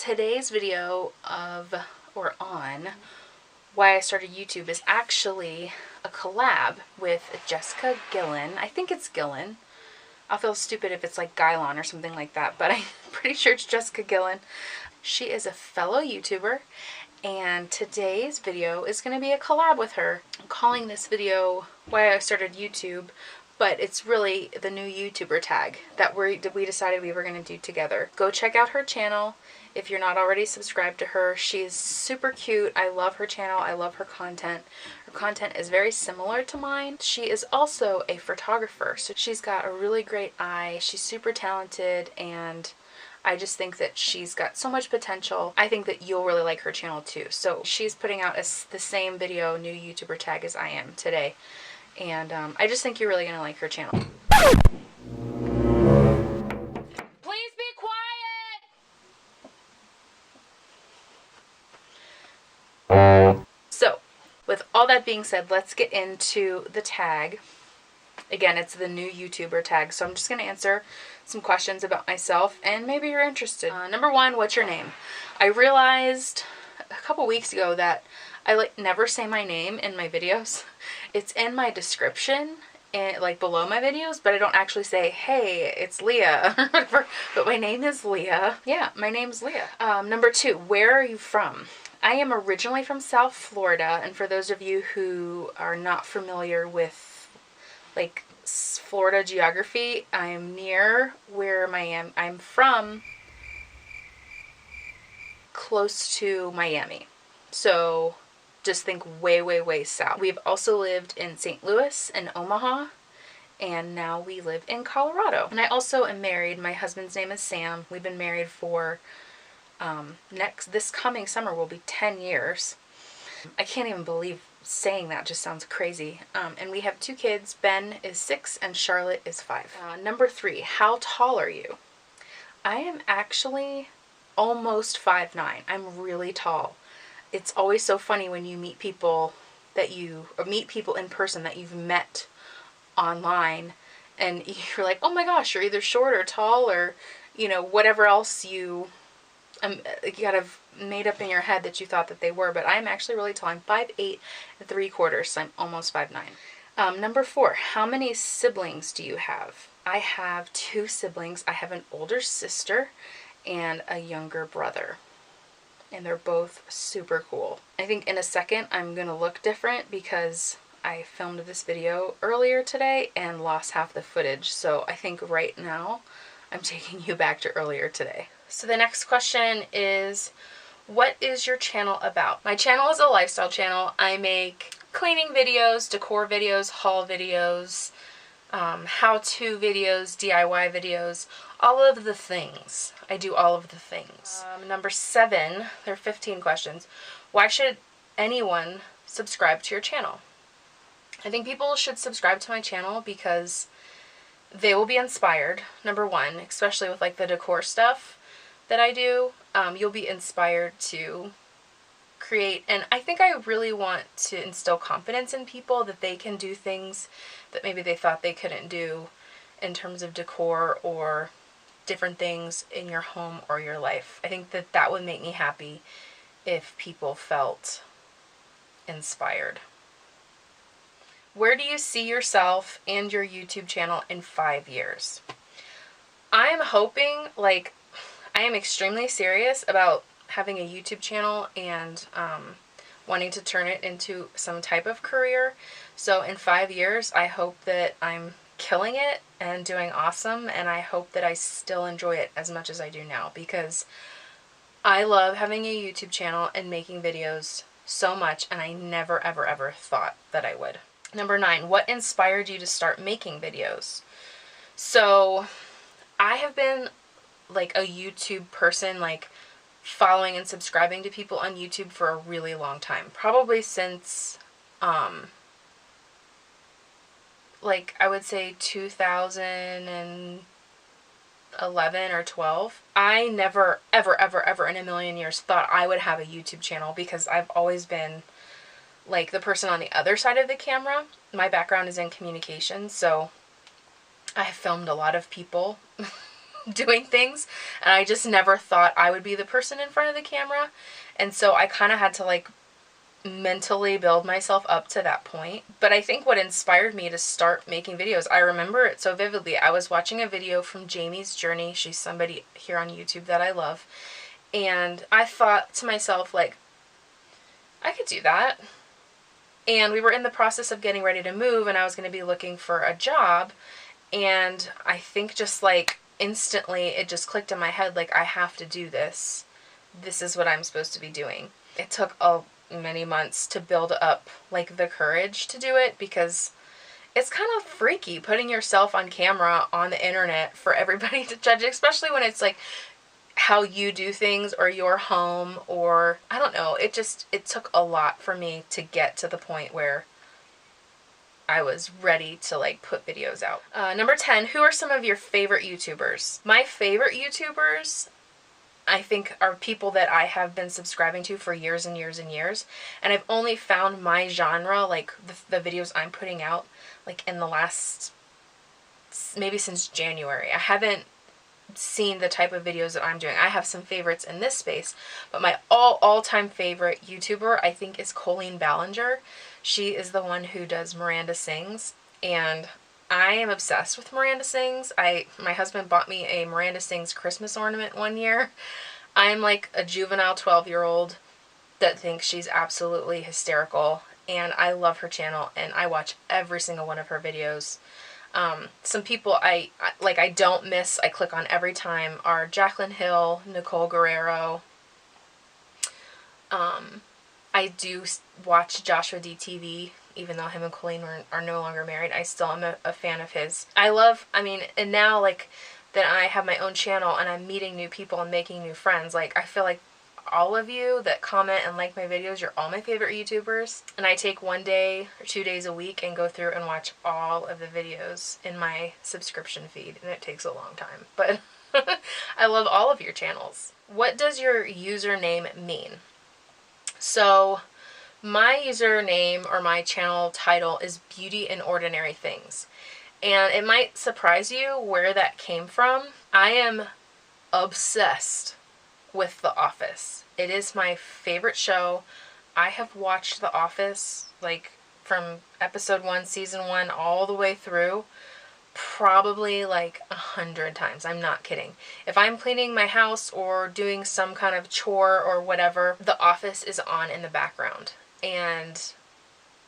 Today's video on why I started YouTube is actually a collab with Jessica Gillon. I think it's Gillon. I'll feel stupid if it's like Gillon or something like that, but I'm pretty sure it's Jessica Gillon. She is a fellow YouTuber, and today's video is going to be a collab with her. I'm calling this video why I started YouTube, but it's really the new YouTuber tag that we decided we were going to do together. Go check out her channel if you're not already subscribed to her. She's super cute. I love her channel. I love her content. Her content is very similar to mine. She is also a photographer, so she's got a really great eye. She's super talented, and I just think that she's got so much potential. I think that you'll really like her channel too. So she's putting out the same video, new YouTuber tag, as I am today. And I just think you're really going to like her channel. Please be quiet! So, with all that being said, let's get into the tag. Again, it's the new YouTuber tag, so I'm just going to answer some questions about myself, and maybe you're interested. Number one, what's your name? I realized a couple weeks ago that I never say my name in my videos. It's in my description and like below my videos, but I don't actually say, hey, it's Leah or whatever, but my name is Leah. Yeah, my name's Leah. Number two, where are you from? I am originally from South Florida, and for those of you who are not familiar with like Florida geography, I'm near where I'm from, close to Miami. So just think way, way, way south. We've also lived in St. Louis and Omaha, and now we live in Colorado. And I also am married. My husband's name is Sam. We've been married for this coming summer will be 10 years. I can't even believe saying that, just sounds crazy. And we have 2 kids. Ben is 6 and Charlotte is 5. Number 3, how tall are you? I am actually almost 5'9". I'm really tall. It's always so funny when you meet people meet people in person that you've met online, and you're like, oh my gosh, you're either short or tall, or whatever else you kind of made up in your head that you thought that they were. But I'm actually really tall. I'm 5'8" and 3/4, so I'm almost 5'9". Number 4, how many siblings do you have? I have 2 siblings. I have an older sister and a younger brother, and they're both super cool. I think in a second I'm gonna look different because I filmed this video earlier today and lost half the footage, so I think right now I'm taking you back to earlier today. So the next question is, what is your channel about? My channel is a lifestyle channel. I make cleaning videos, decor videos, haul videos, how-to videos, DIY videos, all of the things. I do all of the things. Number 7, there are 15 questions. Why should anyone subscribe to your channel? I think people should subscribe to my channel because they will be inspired. Number 1, especially with like the decor stuff that I do, you'll be inspired to create, and I think I really want to instill confidence in people that they can do things that maybe they thought they couldn't do in terms of decor or different things in your home or your life. I think that that would make me happy if people felt inspired. Where do you see yourself and your YouTube channel in 5 years? I'm hoping, like, I am extremely serious about having a YouTube channel and wanting to turn it into some type of career. So in 5 years, I hope that I'm killing it and doing awesome, and I hope that I still enjoy it as much as I do now, because I love having a YouTube channel and making videos so much, and I never ever ever thought that I would. Number 9, what inspired you to start making videos? So I have been like a YouTube person, like following and subscribing to people on YouTube for a really long time, probably since like I would say 2011 or 12. I never ever ever ever in a million years thought I would have a YouTube channel, because I've always been like the person on the other side of the camera. My background is in communications, so I have filmed a lot of people doing things, and I just never thought I would be the person in front of the camera. And so I kind of had to like mentally build myself up to that point. But I think what inspired me to start making videos, I remember it so vividly. I was watching a video from Jamie's Journey. She's somebody here on YouTube that I love. And I thought to myself, like, I could do that. And we were in the process of getting ready to move, and I was going to be looking for a job. And I think just like instantly it just clicked in my head, like, I have to do this. This is what I'm supposed to be doing. It took many months to build up like the courage to do it, because it's kind of freaky putting yourself on camera on the internet for everybody to judge, especially when it's like how you do things or your home, or I don't know. It took a lot for me to get to the point where I was ready to like put videos out. Number 10, who are some of your favorite YouTubers? My favorite YouTubers, I think, are people that I have been subscribing to for years and years and years. And I've only found my genre, like the videos I'm putting out, like in the last, maybe since January. I haven't seen the type of videos that I'm doing. I have some favorites in this space, but my all-time favorite YouTuber, I think, is Colleen Ballinger. She is the one who does Miranda Sings, and I am obsessed with Miranda Sings. My husband bought me a Miranda Sings Christmas ornament one year. I'm like a juvenile 12-year-old that thinks she's absolutely hysterical, and I love her channel, and I watch every single one of her videos. Some people I don't miss, I click on every time, are Jaclyn Hill, Nicole Guerrero. I do watch Joshua DTV, even though him and Colleen are no longer married. I still am a fan of his. And now, like, that I have my own channel and I'm meeting new people and making new friends, like, I feel like all of you that comment and like my videos, you're all my favorite YouTubers. And I take 1 day or 2 days a week and go through and watch all of the videos in my subscription feed, and it takes a long time, but I love all of your channels. What does your username mean? So my username, or my channel title, is Beauty in Ordinary Things. And it might surprise you where that came from. I am obsessed with The Office. It is my favorite show. I have watched The Office, like, from episode 1, season 1, all the way through, probably like 100 times. I'm not kidding. If I'm cleaning my house or doing some kind of chore or whatever, The Office is on in the background. And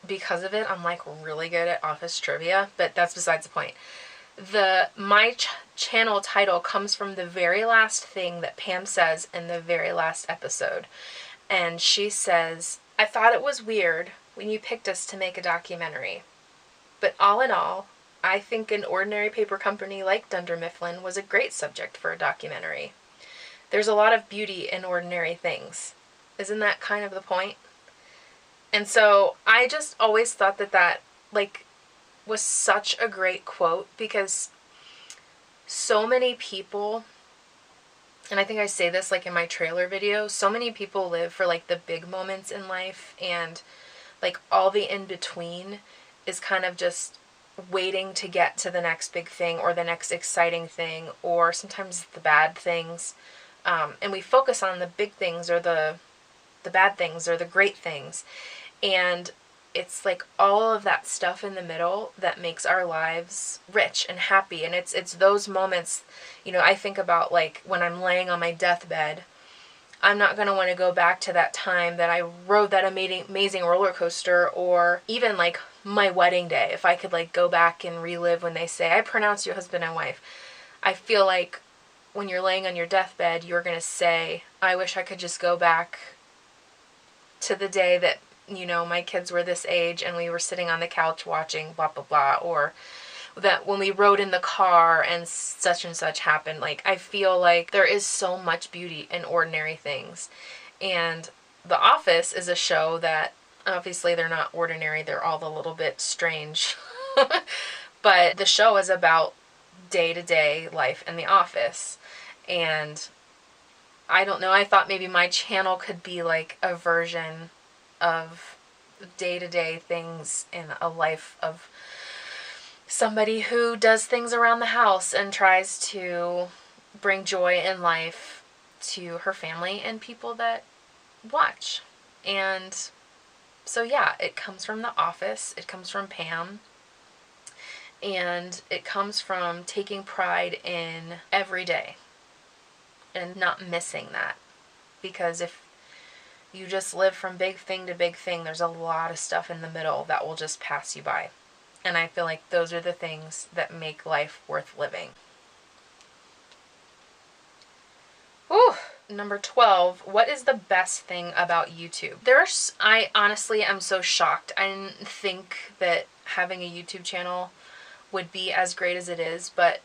because of it, I'm like really good at Office trivia, but that's besides the point. My channel title comes from the very last thing that Pam says in the very last episode. And she says, "I thought it was weird when you picked us to make a documentary. But all in all, I think an ordinary paper company like Dunder Mifflin was a great subject for a documentary. There's a lot of beauty in ordinary things. Isn't that kind of the point?" And so I just always thought that like was such a great quote, because so many people, and I think I say this like in my trailer video, so many people live for like the big moments in life, and like all the in between is kind of just waiting to get to the next big thing or the next exciting thing, or sometimes the bad things. And we focus on the big things or the bad things or the great things. And it's like all of that stuff in the middle that makes our lives rich and happy. And it's those moments, I think about, like, when I'm laying on my deathbed, I'm not going to want to go back to that time that I rode that amazing roller coaster, or even like my wedding day. If I could like go back and relive when they say, "I pronounce you husband and wife," I feel like when you're laying on your deathbed, you're going to say, "I wish I could just go back to the day that, my kids were this age and we were sitting on the couch watching blah, blah, blah," or that when we rode in the car and such happened. Like, I feel like there is so much beauty in ordinary things. And The Office is a show that, obviously, they're not ordinary. They're all a little bit strange. But the show is about day-to-day life in the office. And I don't know, I thought maybe my channel could be like a version of day-to-day things in a life of somebody who does things around the house and tries to bring joy in life to her family and people that watch. And so yeah, it comes from the office, it comes from Pam, and it comes from taking pride in every day and not missing that. Because if you just live from big thing to big thing, there's a lot of stuff in the middle that will just pass you by. And I feel like those are the things that make life worth living. Whew. Number 12, what is the best thing about YouTube? I honestly am so shocked. I didn't think that having a YouTube channel would be as great as it is, but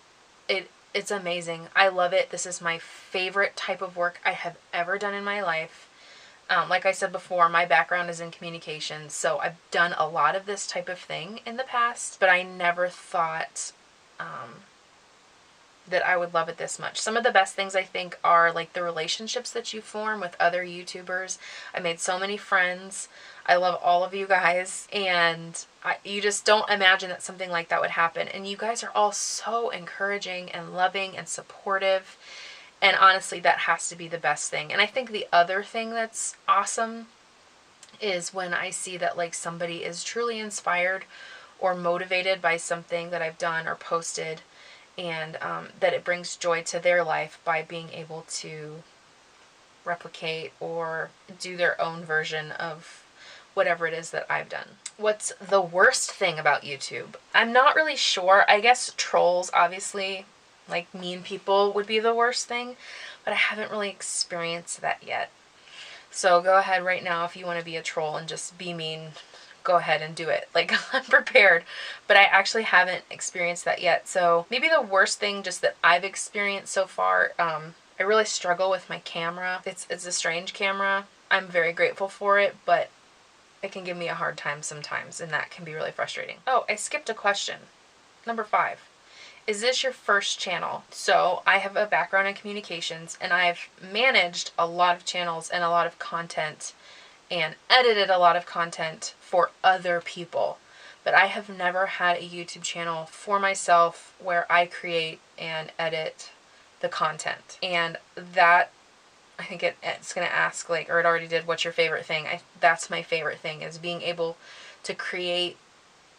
it's amazing. I love it. This is my favorite type of work I have ever done in my life. Like I said before, my background is in communications, so I've done a lot of this type of thing in the past, but I never thought that I would love it this much. Some of the best things I think are like the relationships that you form with other YouTubers. I made so many friends. I love all of you guys, and you just don't imagine that something like that would happen. And you guys are all so encouraging and loving and supportive. And honestly, that has to be the best thing. And I think the other thing that's awesome is when I see that like somebody is truly inspired or motivated by something that I've done or posted, and that it brings joy to their life by being able to replicate or do their own version of whatever it is that I've done. What's the worst thing about YouTube? I'm not really sure. I guess trolls, obviously, like mean people would be the worst thing, but I haven't really experienced that yet. So go ahead right now if you want to be a troll and just be mean, go ahead and do it. Like, I'm prepared, but I actually haven't experienced that yet. So maybe the worst thing just that I've experienced so far, I really struggle with my camera. It's a strange camera. I'm very grateful for it, but it can give me a hard time sometimes, and that can be really frustrating. Oh, I skipped a question. Number 5. Is this your first channel? So I have a background in communications, and I've managed a lot of channels and a lot of content and edited a lot of content for other people. But I have never had a YouTube channel for myself where I create and edit the content. And that, I think it's going to ask, like, or it already did, what's your favorite thing? That's my favorite thing, is being able to create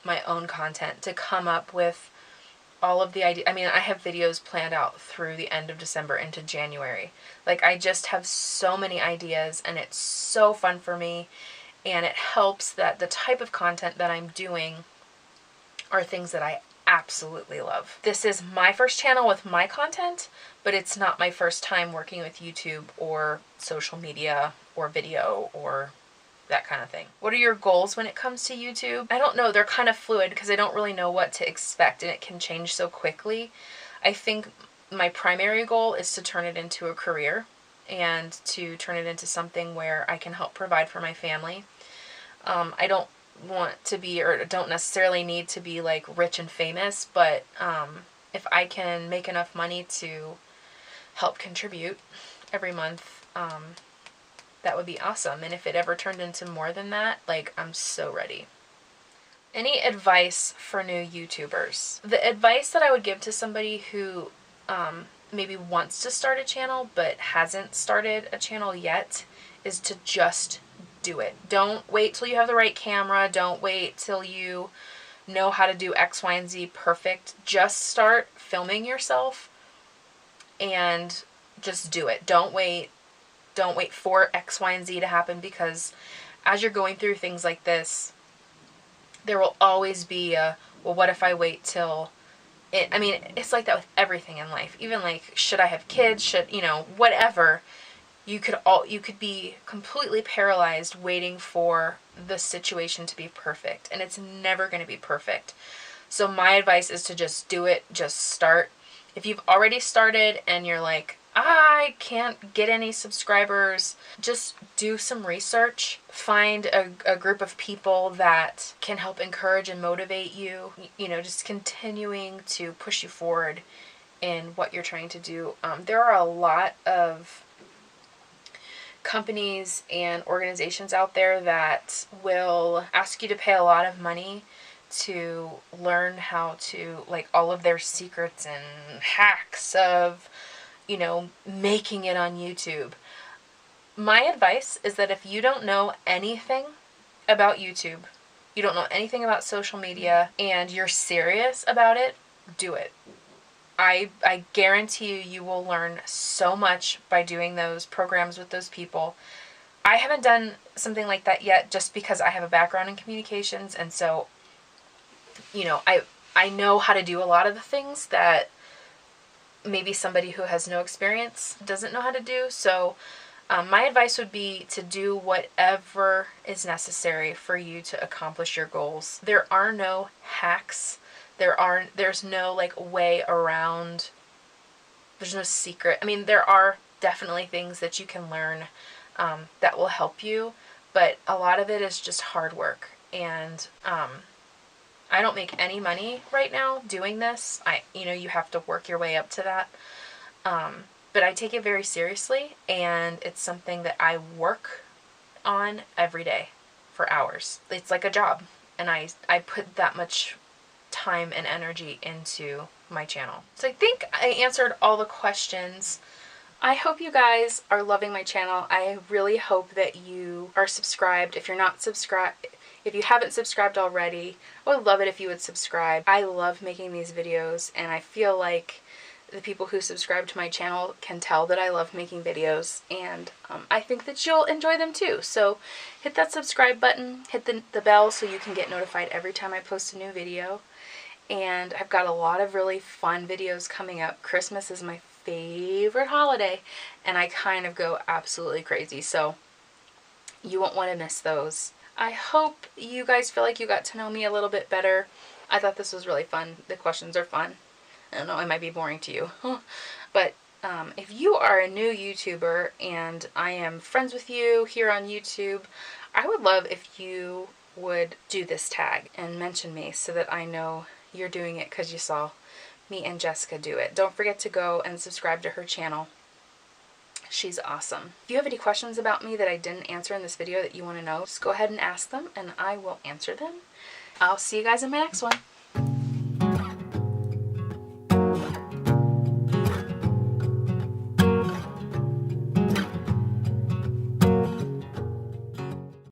my own content, to come up with all of the ideas. I mean, I have videos planned out through the end of December into January. Like, I just have so many ideas, and it's so fun for me, and it helps that the type of content that I'm doing are things that I absolutely love. This is my first channel with my content, but it's not my first time working with YouTube or social media or video or that kind of thing. What are your goals when it comes to YouTube? I don't know. They're kind of fluid because I don't really know what to expect, and it can change so quickly. I think my primary goal is to turn it into a career and to turn it into something where I can help provide for my family. I don't want to be, or don't necessarily need to be, like, rich and famous, but if I can make enough money to help contribute every month, that would be awesome. And if it ever turned into more than that, like, I'm so ready. Any advice for new YouTubers? The advice that I would give to somebody who maybe wants to start a channel but hasn't started a channel yet is to just do it. Don't wait till you have the right camera. Don't wait till you know how to do X, Y, and Z perfect. Just start filming yourself and just do it. Don't wait for X, Y, and Z to happen, because as you're going through things like this, there will always be a, well, what if I wait till it? I mean, it's like that with everything in life. Even like, should I have kids? Should, whatever. You could be completely paralyzed waiting for the situation to be perfect, and it's never going to be perfect. So my advice is to just do it. Just start. If you've already started and you're like, I can't get any subscribers, just do some research. Find a group of people that can help encourage and motivate you, just continuing to push you forward in what you're trying to do. There are a lot of companies and organizations out there that will ask you to pay a lot of money to learn how to, like, all of their secrets and hacks of you know, making it on YouTube. My advice is that if you don't know anything about YouTube, you don't know anything about social media, and you're serious about it, do it. I guarantee you, you will learn so much by doing those programs with those people. I haven't done something like that yet just because I have a background in communications, and so, you know, I know how to do a lot of the things that maybe somebody who has no experience doesn't know how to do. So my advice would be to do whatever is necessary for you to accomplish your goals. There are no hacks. There's no like way around. There's no secret. I mean, there are definitely things that you can learn that will help you, but a lot of it is just hard work. And I don't make any money right now doing this. You have to work your way up to that. But I take it very seriously, and it's something that I work on every day for hours. It's like a job, and I put that much time and energy into my channel. So I think I answered all the questions. I hope you guys are loving my channel. I really hope that you are subscribed. If you're not subscribed, if you haven't subscribed already, I would love it if you would subscribe. I love making these videos, and I feel like the people who subscribe to my channel can tell that I love making videos, and I think that you'll enjoy them too. So hit that subscribe button, hit the bell so you can get notified every time I post a new video. And I've got a lot of really fun videos coming up. Christmas is my favorite holiday, and I kind of go absolutely crazy, so you won't want to miss those. I hope you guys feel like you got to know me a little bit better. I thought this was really fun. The questions are fun. I don't know, it might be boring to you. But if you are a new YouTuber and I am friends with you here on YouTube, I would love if you would do this tag and mention me so that I know you're doing it because you saw me and Jessica do it. Don't forget to go and subscribe to her channel. She's awesome. If you have any questions about me that I didn't answer in this video that you want to know, just go ahead and ask them and I will answer them. I'll see you guys in my next one.